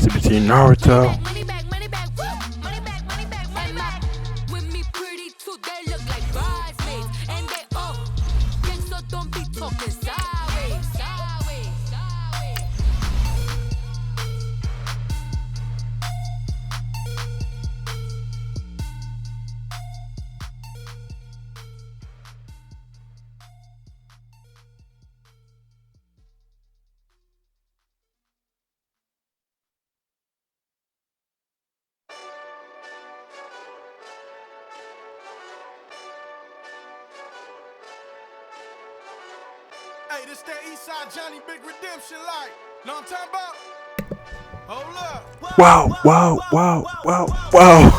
between Naruto. Hey, this that Eastside Johnny Big Redemption like. Know what I'm talking about? Hold up. Wow, wow, wow, wow, wow.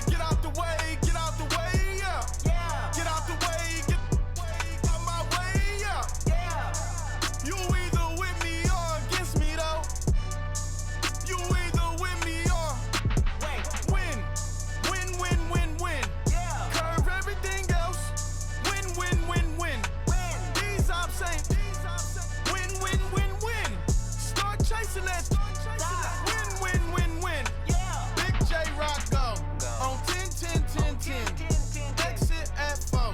Get out the way, get out the way, yeah. Get out the way, get out my way, yeah. You either with me or against me though. You either with me or win. Win, win, win, win. Curve everything else. Win, win, win, win. These ops ain't. Win, win, win, win. Start chasing that. Win, win, win, win. Big J Rock go on 10, 10, 10, 10. Exit at 4.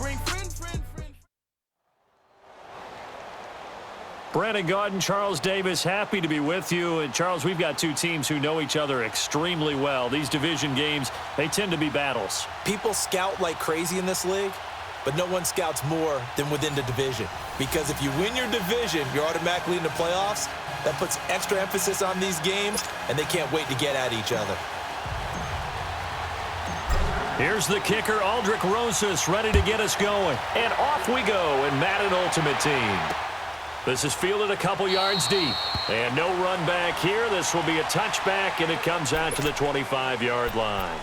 Bring friend, friend, friend. Brandon Gaudin, Charles Davis, happy to be with you. And Charles, we've got two teams who know each other extremely well. These division games, they tend to be battles. People scout like crazy in this league, but no one scouts more than within the division. Because if you win your division, you're automatically in the playoffs. That puts extra emphasis on these games, and they can't wait to get at each other. Here's the kicker, Aldrick Rosas, ready to get us going. And off we go in Madden Ultimate Team. This is fielded a couple yards deep. And no run back here. This will be a touchback, and it comes out to the 25-yard line.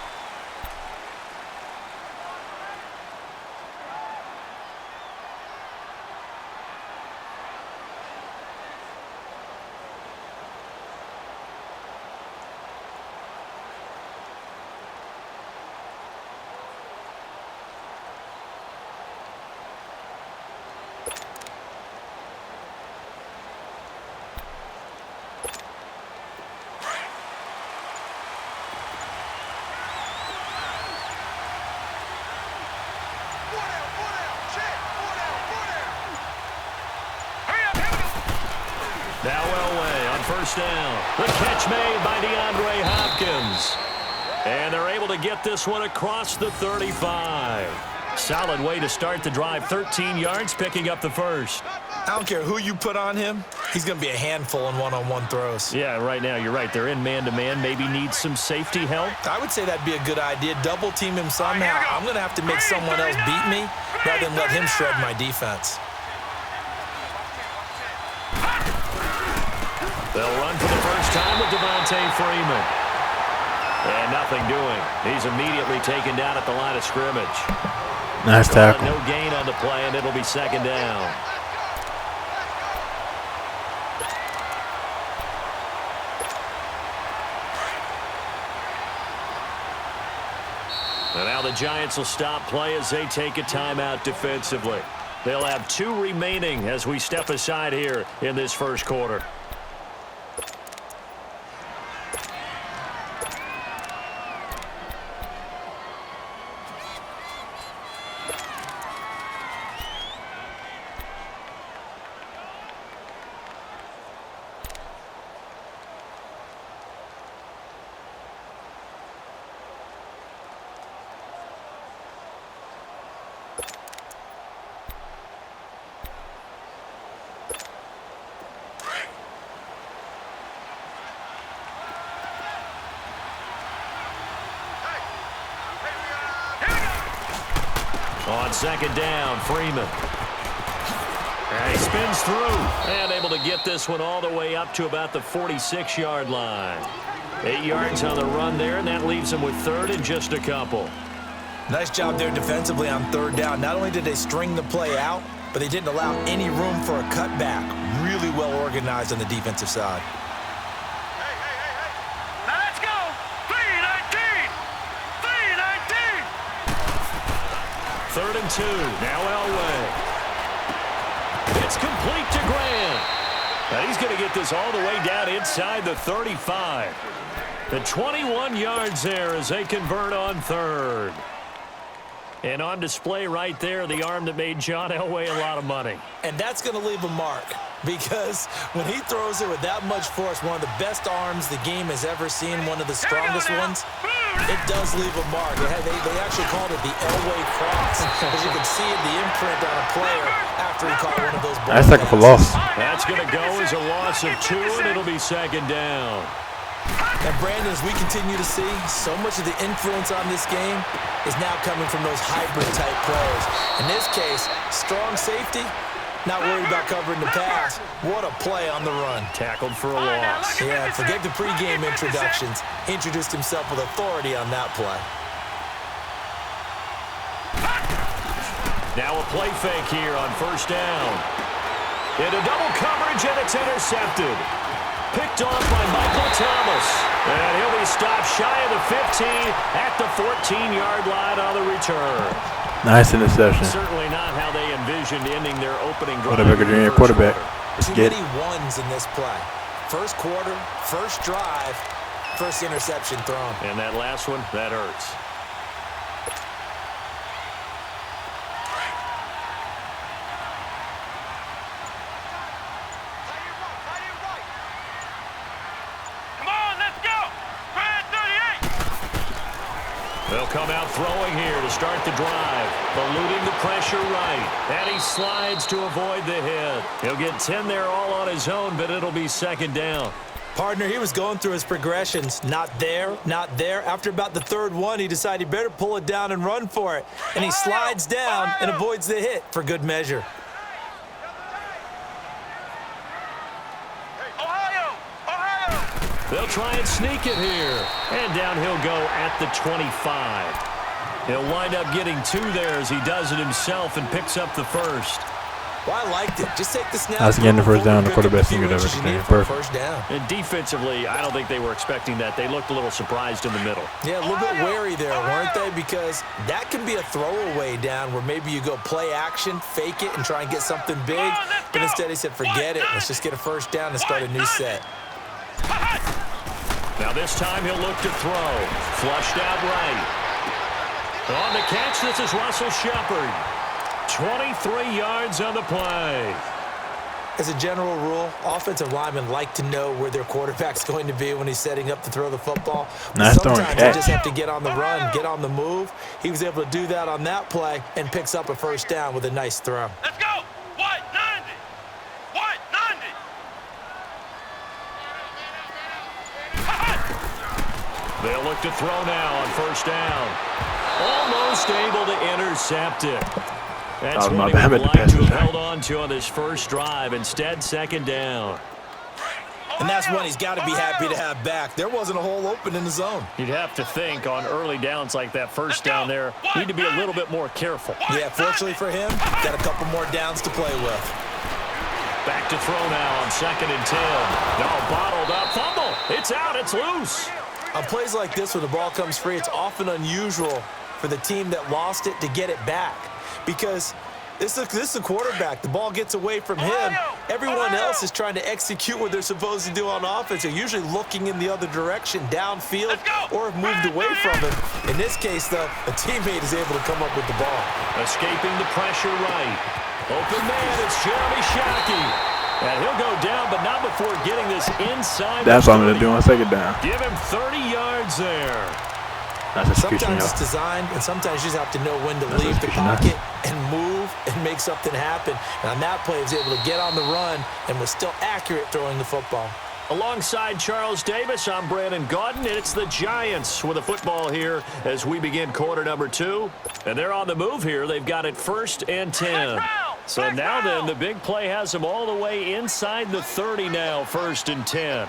Now Elway on first down. The catch made by DeAndre Hopkins. And they're able to get this one across the 35. Solid way to start the drive. 13 yards, picking up the first. I don't care who you put on him. He's going to be a handful in one-on-one throws. Yeah, right now, you're right. They're in man-to-man. Maybe needs some safety help. I would say that'd be a good idea. Double team him somehow. I'm going to have to make someone else beat me rather than let him shred my defense. They'll run for the first time with Devontae Freeman. And nothing doing. He's immediately taken down at the line of scrimmage. Nice tackle. No gain on the play, and it'll be second down. And now the Giants will stop play as they take a timeout defensively. They'll have 2 remaining as we step aside here in this first quarter. On second down, Freeman. And he spins through and able to get this one all the way up to about the 46-yard line. 8 yards on the run there, and that leaves him with third and just a couple. Nice job there defensively on third down. Not only did they string the play out, but they didn't allow any room for a cutback. Really well organized on the defensive side. Now let's go. 3-19. 3-19. Third and 2. Now Elway. It's complete to Graham. And he's going to get this all the way down inside the 35. The 21 yards there as they convert on third. And on display right there, the arm that made John Elway a lot of money. And that's going to leave a mark because when he throws it with that much force, one of the best arms the game has ever seen, one of the strongest ones, it does leave a mark. They actually called it the Elway cross because you can see the imprint on a player after he caught one of those balls. That's like a loss. That's going to go as a loss of 2, and it'll be second down. And Brandon, as we continue to see, so much of the influence on this game is now coming from those hybrid-type players. In this case, strong safety, not worried about covering the pass. What a play on the run. Tackled for a loss. Yeah, forget the pregame introductions. Introduced himself with authority on that play. Now a play fake here on first down. Into double coverage, and it's intercepted. Picked off by Michael Thomas. And he'll be stopped shy of the 15 at the 14-yard line on the return. Nice interception. Certainly not how they envisioned ending their opening drive. Quarterback, junior quarterback. Let's Too get many it. ones in this play. First quarter, first drive, first interception thrown. And that last one, that hurts. They'll come out throwing here to start the drive. Eluding the pressure right. And he slides to avoid the hit. He'll get 10 there all on his own, but it'll be second down. Partner, he was going through his progressions. Not there, not there. After about the third one, he decided he better pull it down and run for it. And he slides down and avoids the hit for good measure. They'll try and sneak it here. And down he'll go at the 25. He'll wind up getting 2 there as he does it himself and picks up the first. Well, I liked it. Just take the snap. That's getting the first down. The quarterback's going to get everything. Perfect. First down. And defensively, I don't think they were expecting that. They looked a little surprised in the middle. Yeah, a little bit wary there, weren't they? Because that can be a throwaway down where maybe you go play action, fake it, and try and get something big. But instead he said, forget it. Let's just get a first down and start a new set. Now this time he'll look to throw. Flushed out right. On the catch, this is Russell Shepard. 23 yards on the play. As a general rule, offensive linemen like to know where their quarterback's going to be when he's setting up to throw the football. Nice sometimes they just have to get on the run, get on the move. He was able to do that on that play and picks up a first down with a nice throw. Let's go. White 90. White 90. They'll look to throw now on first down. Almost able to intercept it. That's what he would like to have held on to on this first drive. Instead, second down. And that's one he's got to be happy to have back. There wasn't a hole open in the zone. You'd have to think on early downs like that first down there, need to be a little bit more careful. Yeah, fortunately for him, got a couple more downs to play with. Back to throw now on 2nd and 10. No, bottled up. Fumble. It's out. It's loose. On plays like this, when the ball comes free, it's often unusual for the team that lost it to get it back. Because this is a quarterback. The ball gets away from him. Everyone else is trying to execute what they're supposed to do on offense. They're usually looking in the other direction, downfield, or have moved away from him. In this case, though, a teammate is able to come up with the ball. Escaping the pressure right. Open man, it's Jeremy Shockey. And he'll go down, but not before getting this inside. That's what I'm going to do on second down. Give him 30 yards there. That's execution, Sometimes y'all. it's designed, and sometimes you just have to know when to leave the pocket and move and make something happen. And on that play, he was able to get on the run and was still accurate throwing the football. Alongside Charles Davis, I'm Brandon Gaudin, and it's the Giants with a football here as we begin quarter number 2. And they're on the move here. They've got it 1st and 10. So now then, the big play has them all the way inside the 30 now, 1st and 10.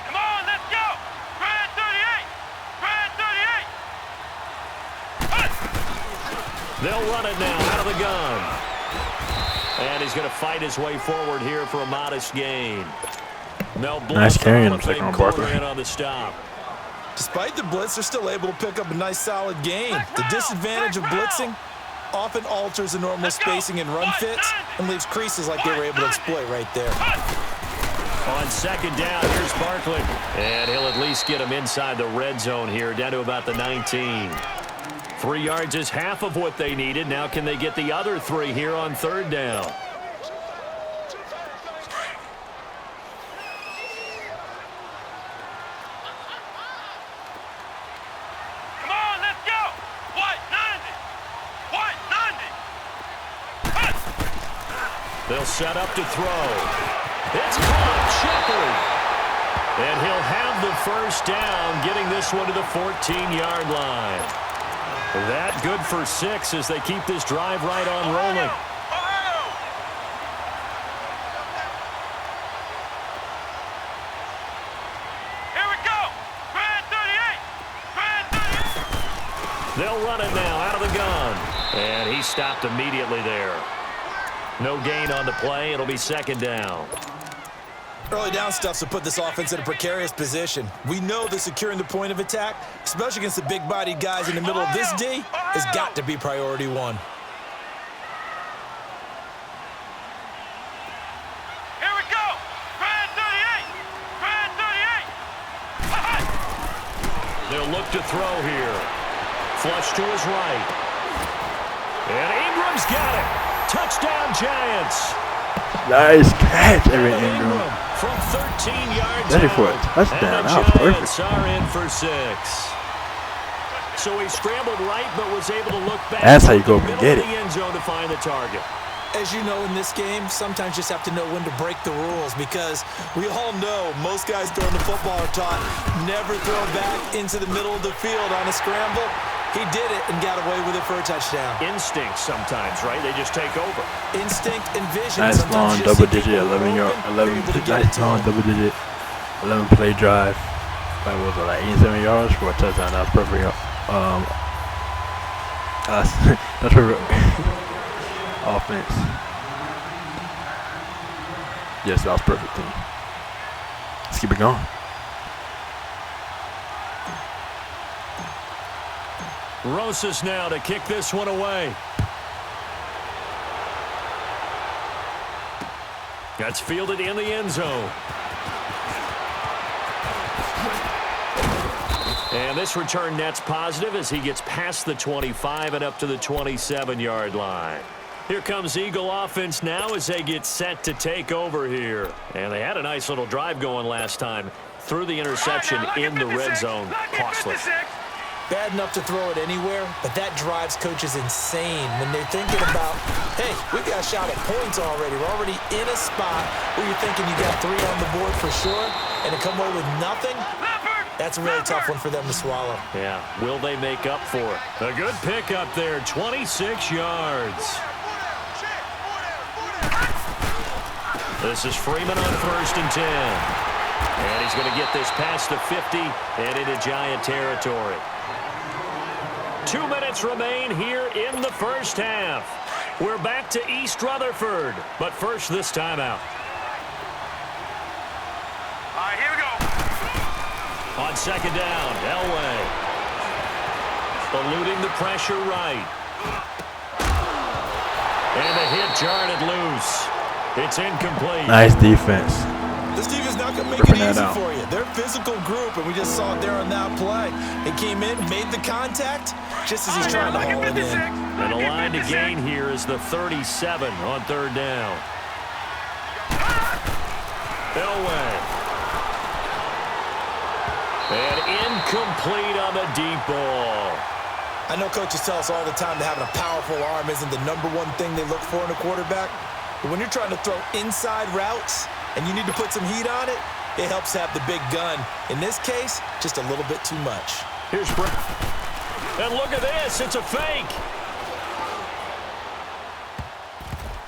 Come on, let's go. Brad 38. Brad 38. They'll run it now out of the gun. And he's going to fight his way forward here for a modest gain. Mel Nice carry in the Blount, second one, corner Barkley. in on the stop. Despite the blitz, they're still able to pick up a nice, solid gain. The disadvantage of blitzing, often alters the normal spacing and run fits and leaves creases like they were able to exploit right there. On second down, here's Barkley. And he'll at least get him inside the red zone here, down to about the 19. 3 yards is half of what they needed. Now can they get the other 3 here on third down? Come on, let's go. White 90. White 90. They'll set up to throw. It's caught, Shepard. And he'll have the first down, getting this one to the 14-yard line. That good for 6 as they keep this drive right on rolling. Here we go. Grand 38. Grand 38. They'll run it now out of the gun. And he stopped immediately there. No gain on the play. It'll be second down. Early down stuffs will put this offense in a precarious position. We know that securing the point of attack, especially against the big-bodied guys in the middle of this D, has got to be priority 1. Here we go. Grand 38. Grand 38. They'll look to throw here. Flush to his right. And Ingram's got it. Touchdown, Giants. Nice catch, Evan Ingram. From 13 yards Ready for out. it. Touchdown. And the That was perfect. Giants are in for 6. So he scrambled right, but was able to look back. That's how you go to the and middle get of it. the end zone to find the target. As you know in this game, sometimes you just have to know when to break the rules because we all know most guys throwing the football are taught never throw back into the middle of the field on a scramble. He did it and got away with it for a touchdown. Instinct sometimes, right? They just take over. Instinct and vision. Nice Sometimes long you just see double-digit, people 11 yard, open, 11. you're able to get Nice it to long them. double-digit, 11 play drive. Like what was it, like 87 yards for a touchdown? That was perfect. That's perfect. Offense. Yes, that was perfect team. Let's keep it going. Rosas now to kick this one away. That's fielded in the end zone. And this return net's positive as he gets past the 25 and up to the 27-yard line. Here comes Eagle offense now as they get set to take over here. And they had a nice little drive going last time. Through the interception in the red zone. Costless. Bad enough to throw it anywhere, but that drives coaches insane when they're thinking about, hey, we got a shot at points already. We're already in a spot where you're thinking you got 3 on the board for sure, and to come away with nothing, that's a really tough one for them to swallow. Yeah, will they make up for it? A good pickup there, 26 yards. This is Freeman on 1st and 10. And he's going to get this past the 50 and into Giant territory. 2 minutes remain here in the first half. We're back to East Rutherford, but first this timeout. All right, here we go. On second down, Elway. Eluding the pressure right. And the hit jarred it loose. It's incomplete. Nice defense. This defense not going to make Ripping it that easy out. for you. They're a physical group, and we just saw it there on that play. They came in, made the contact, just as he's trying to haul it in. And the line to gain here is the 37 on third down. Elway. And incomplete on the deep ball. I know coaches tell us all the time that having a powerful arm isn't the #1 thing they look for in a quarterback. But when you're trying to throw inside routes and you need to put some heat on it, it helps to have the big gun. In this case, just a little bit too much. Here's Brett. And look at this. It's a fake.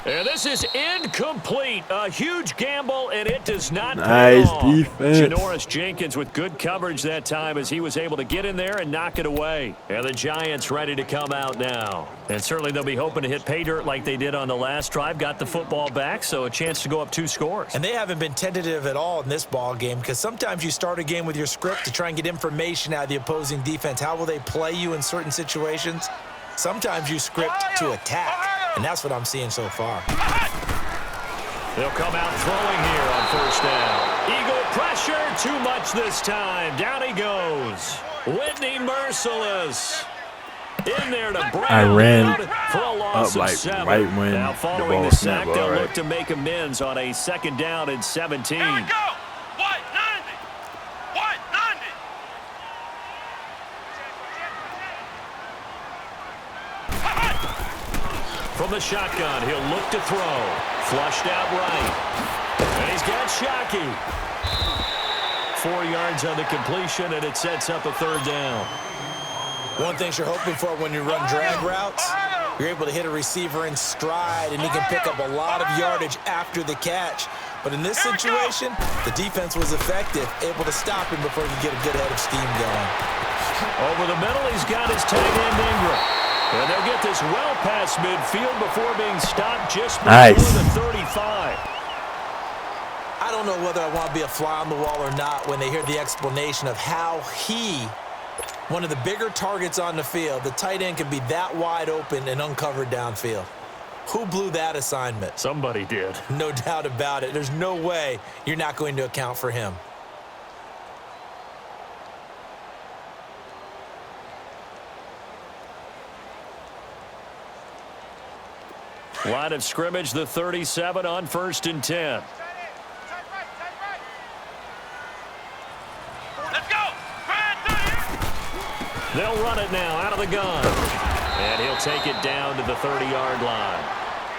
And this is incomplete. A huge gamble, and it does not pay Nice off. defense. Janoris Jenkins with good coverage that time as he was able to get in there and knock it away. And the Giants ready to come out now. And certainly they'll be hoping to hit pay dirt like they did on the last drive. Got the football back, so a chance to go up 2 scores. And they haven't been tentative at all in this ball game because sometimes you start a game with your script to try and get information out of the opposing defense. How will they play you in certain situations? Sometimes you script to attack, and that's what I'm seeing so far. They'll come out throwing here on first down. Eagle pressure, too much this time. Down he goes. Whitney Merciless in there to Brown. I ran for a loss up like of 7. right when Now the following ball the sack, snapped. they'll All right. look to make amends on a 2nd down and 17. Here we go. White 90. White 90. From the shotgun, he'll look to throw. Flushed out right. And he's got Shockey. 4 yards on the completion, and it sets up a 3rd down. One thing you're hoping for when you run drag routes, you're able to hit a receiver in stride, and he can pick up a lot of yardage after the catch. But in this situation, the defense was effective, able to stop him before he could get a good head of steam going. Over the middle, he's got his tight end Ingram. And they'll get this well past midfield before being stopped just before the 35. I don't know whether I want to be a fly on the wall or not when they hear the explanation of how he, one of the bigger targets on the field, the tight end can be that wide open and uncovered downfield. Who blew that assignment? Somebody did. No doubt about it. There's no way you're not going to account for him. Line of scrimmage, the 37 on 1st and 10. Let's go. They'll run it now out of the gun. And he'll take it down to the 30-yard line.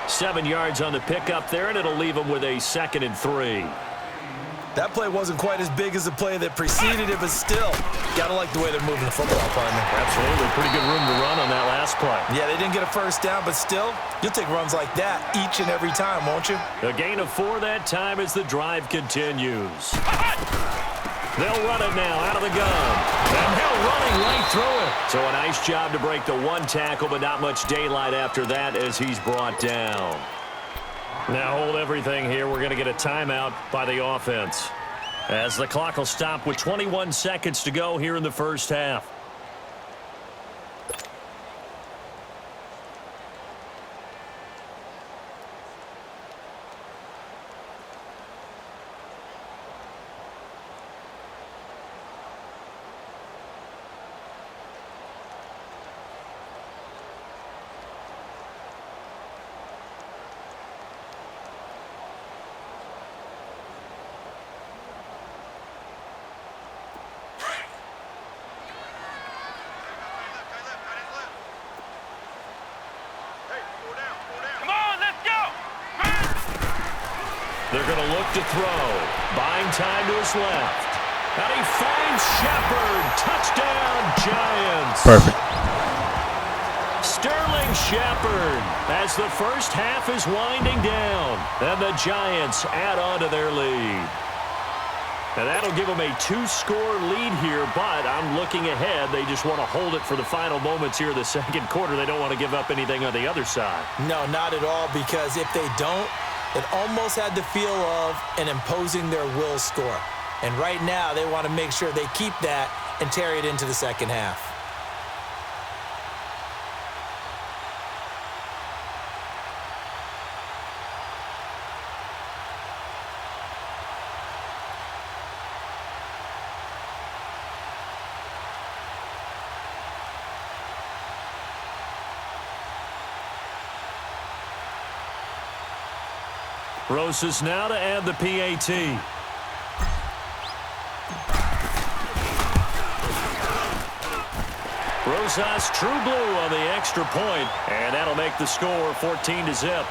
7 yards on the pickup there, and it'll leave him with a 2nd and 3. That play wasn't quite as big as the play that preceded it, but still, gotta like the way they're moving the football, partner. Absolutely. Pretty good room to run on that last play. Yeah, they didn't get a first down, but still, you'll take runs like that each and every time, won't you? A gain of 4 that time as the drive continues. They'll run it now out of the gun. And Hill running right through it. So a nice job to break the 1 tackle, but not much daylight after that as he's brought down. Now hold everything here. We're going to get a timeout by the offense, as the clock will stop with 21 seconds to go here in the first half. They're going to look to throw. Buying time to his left. And he finds Shepard. Touchdown, Giants. Perfect. Sterling Shepard as the first half is winding down. And the Giants add on to their lead. And that'll give them a 2-score lead here, but I'm looking ahead. They just want to hold it for the final moments here of the 2nd quarter. They don't want to give up anything on the other side. No, not at all, because if they don't, it almost had the feel of an imposing their will score. And right now, they want to make sure they keep that and carry it into the 2nd half. Rosas now to add the PAT. Rosas true blue on the extra point, and that'll make the score 14-0.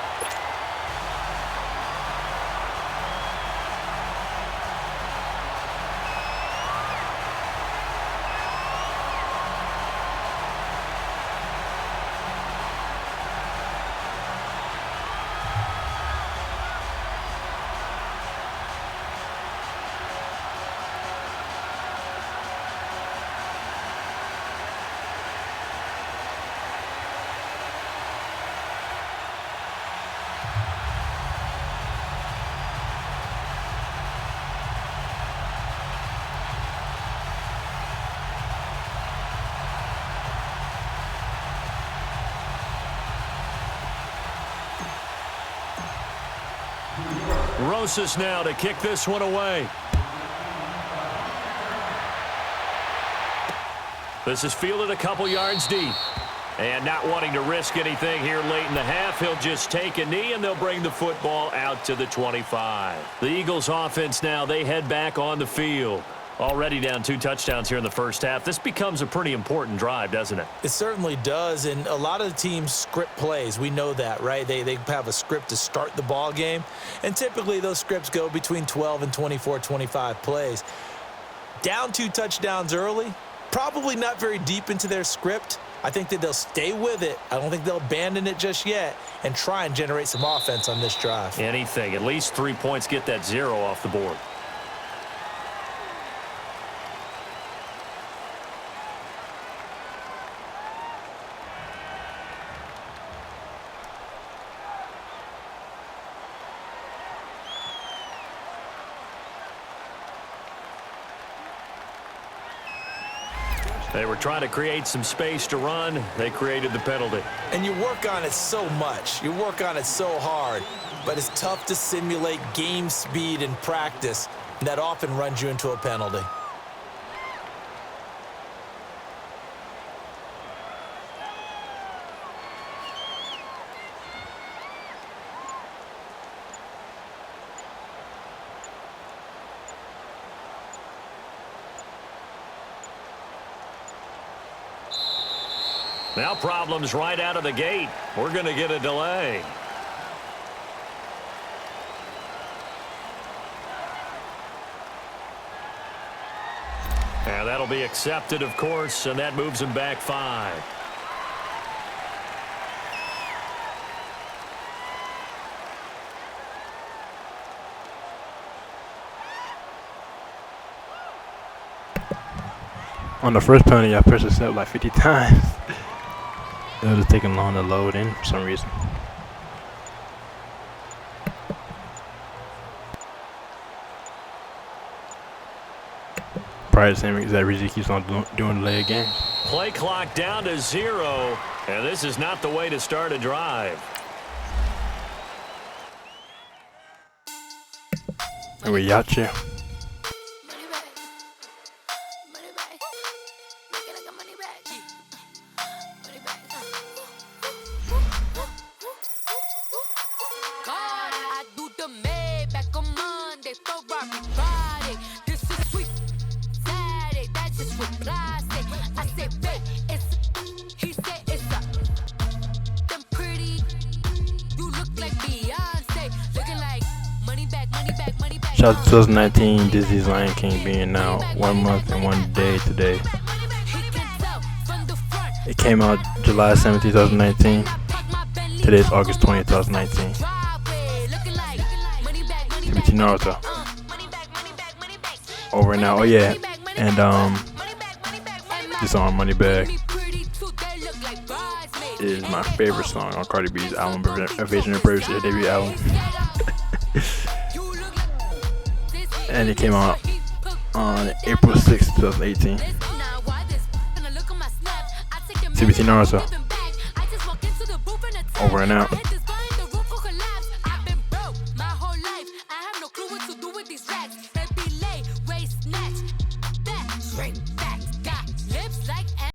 Rosas now to kick this one away. This is fielded a couple yards deep. And not wanting to risk anything here late in the half, he'll just take a knee, and they'll bring the football out to the 25. The Eagles offense now, they head back on the field. Already down 2 touchdowns here in the first half. This becomes a pretty important drive, doesn't it? It certainly does, and a lot of the teams script plays. We know that, right? They have a script to start the ball game, and typically those scripts go between 12 and 24, 25 plays. Down 2 touchdowns early, probably not very deep into their script. I think that they'll stay with it. I don't think they'll abandon it just yet and try and generate some offense on this drive. Anything. At least 3 points, get that 0 off the board. They were trying to create some space to run. They created the penalty. And you work on it so much. You work on it so hard. But it's tough to simulate game speed in practice. That often runs you into a penalty. Now problems right out of the gate. We're going to get a delay. And that'll be accepted, of course, and that moves him back 5. On the first penalty, I pressed accept like 50 times. It was just taking long to load in for some reason. Probably the same exact reason he keeps on doing delay games. Play clock down to 0, and this is not the way to start a drive. And we got you. Shout out to 2019 Disney's Lion King being out 1 month and 1 day today. It came out July 17, 2019. Today is August 20, 2019. TBT Naruto. Over now. Oh yeah, and this song Moneybag is my favorite song on Cardi B's album, Invasion of Privacy, her debut album. And it came out on April 6, 2018. TBT Naruto. Over and out.